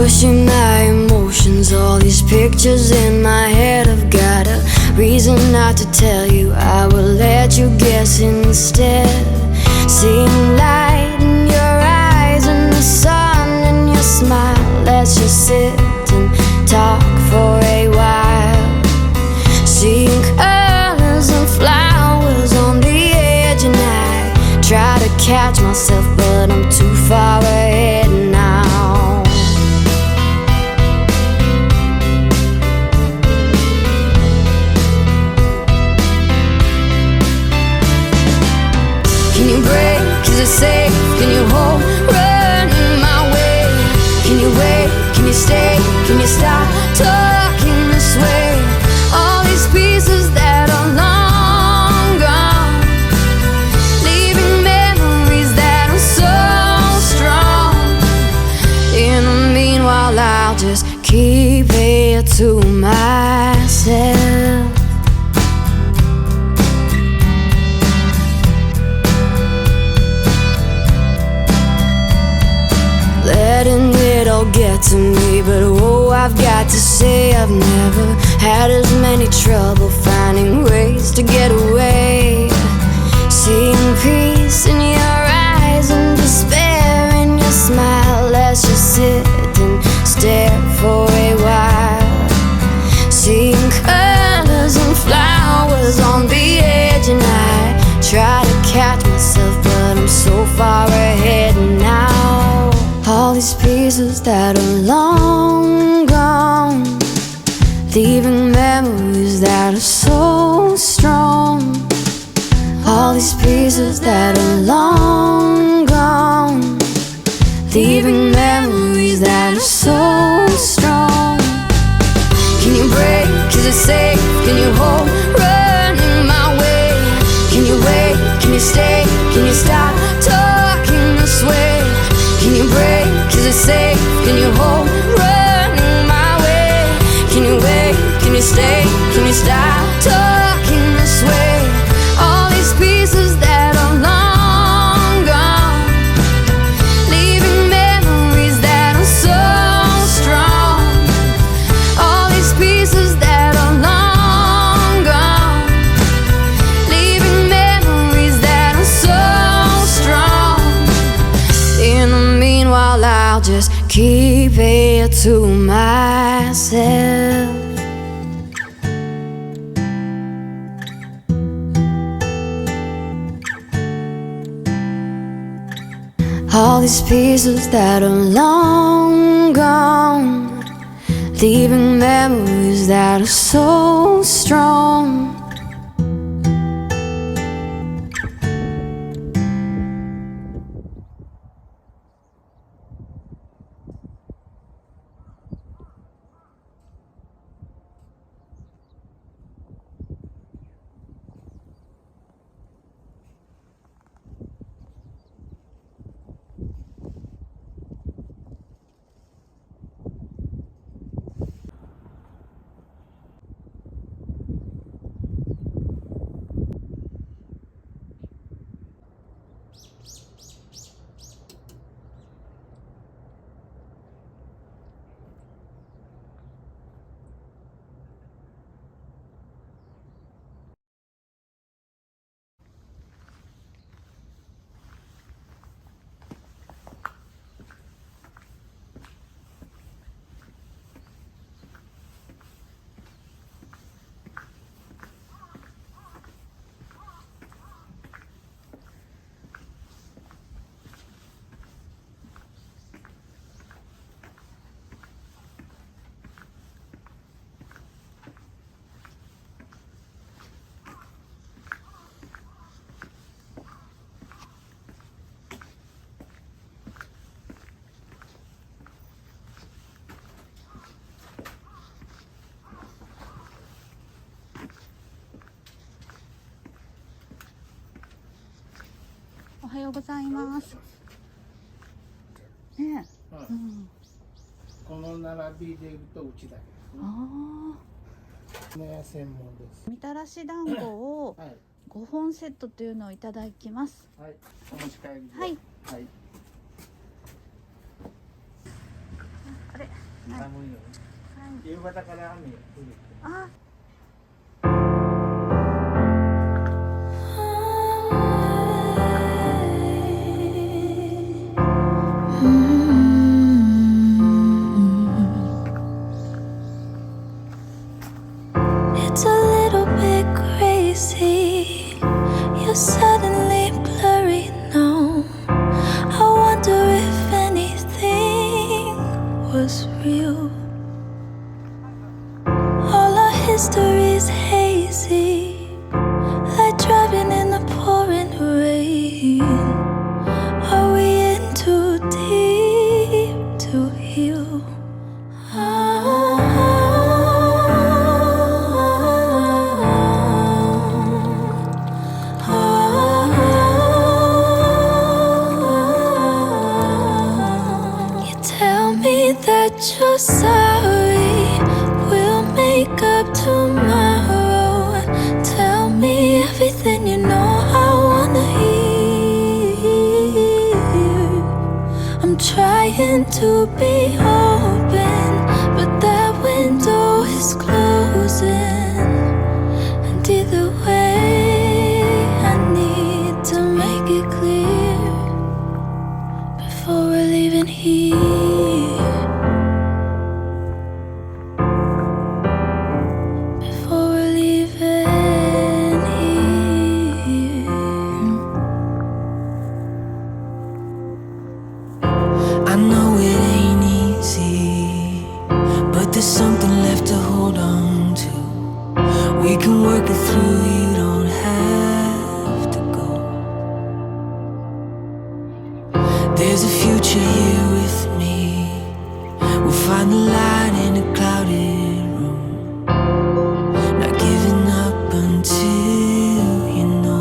pushing my emotions. All these pictures in my head have got a reason not to tell you. I will let you guess instead. Seeing light in your eyes and the sun in your smile. Let's just sit and talk for a while. Seeing colors and flowers on the edge, and I try to catch myself, but I'm too far ahead now. Can you break? Is it safe? Can you hold? Run my way? Can you wait? Can you stay? Can you stop talking this way? All these pieces that are long gone, leaving memories that are so strong. In the meanwhile, I'll just keep it to myself. Letting it all get to me, but oh, I've got to say I've never had as many trouble finding ways to get away. Seeing peace in your eyes and despair in your smile. Let's just sit and stare for a while. Seeing colors and flowers on the edge, and I try to catch myself, but I'm so far ahead now. All these pieces that are long gone, leaving memories that are so strong. All these pieces that are long gone, leaving memories that are so strong. Can you break? Is it safe? Can you hold? Running my way? Can you wait? Can you stay? Can you stop talking this way? Can you break? Is it safe? Can you hold? Running my way? Can you wait? Can you stay? Can you stop talking this way? All these pieces that are long gone, leaving memories that are so strong. All these pieces that are long gone, leaving memories that are so strong. In the meanwhile, I'll just keep it to myself. All these pieces that are long gone, leaving memories that are so strong.おはようございます。ねえ、はいこの並びでいるとうちだけですね。ね、専門です。みたらし団子を5本セットというのをいただきます。はい、お持ち帰りで。はい。はい。あれ。寒いよね。夕方から雨降る。あ、It's a little bit crazy. You're suddenly blurry now. I wonder if anything was real. All our history's hazy, like driving in the pouring rain. Are we in too deep to heal? That you're sorry, we'll make up tomorrow. Tell me everything you know I wanna hear. I'm trying to be open, but that window is closing. And either way, I need to make it clear before we're leaving here. I know it ain't easy, but there's something left to hold on to. We can work it through, you don't have to go. There's a future here with me. We'll find the light in a clouded room. Not giving up until you know.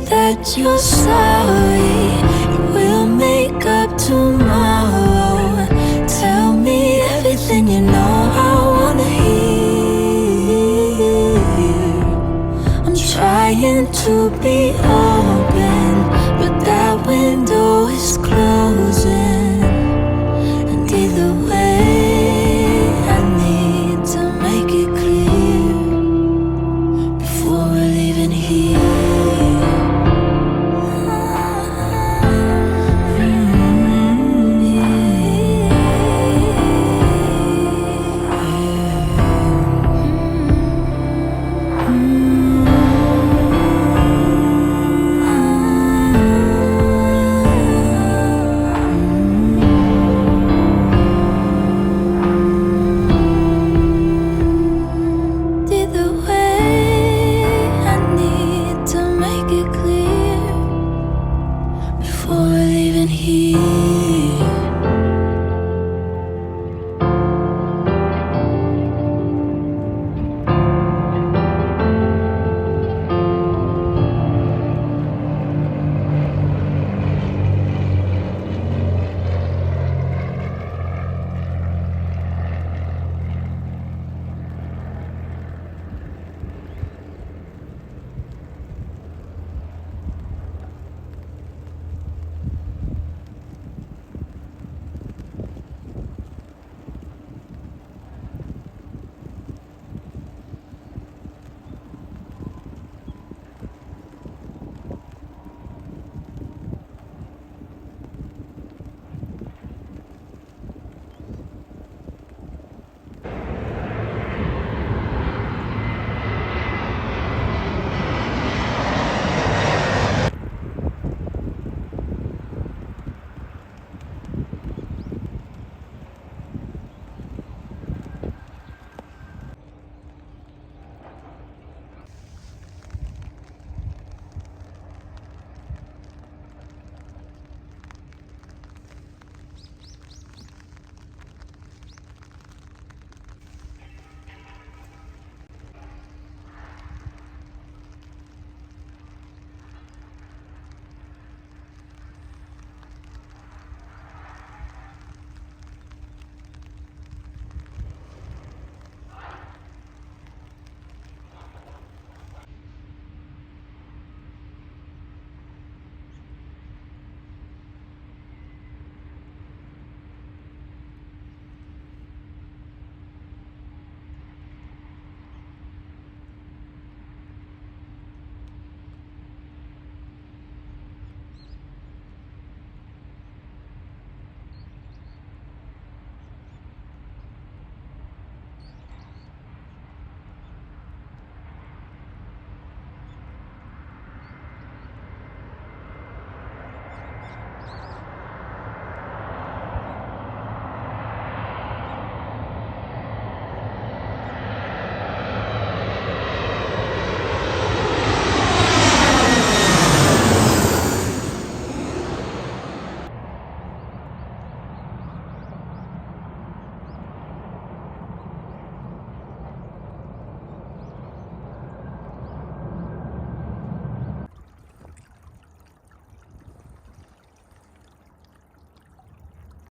That you're sorry, we'll make up tomorrow. Tell me everything you know I wanna hear. I'm trying to be open, but that window is closing. And either way, I need to make it clear before we're leaving here. Before we're leaving here.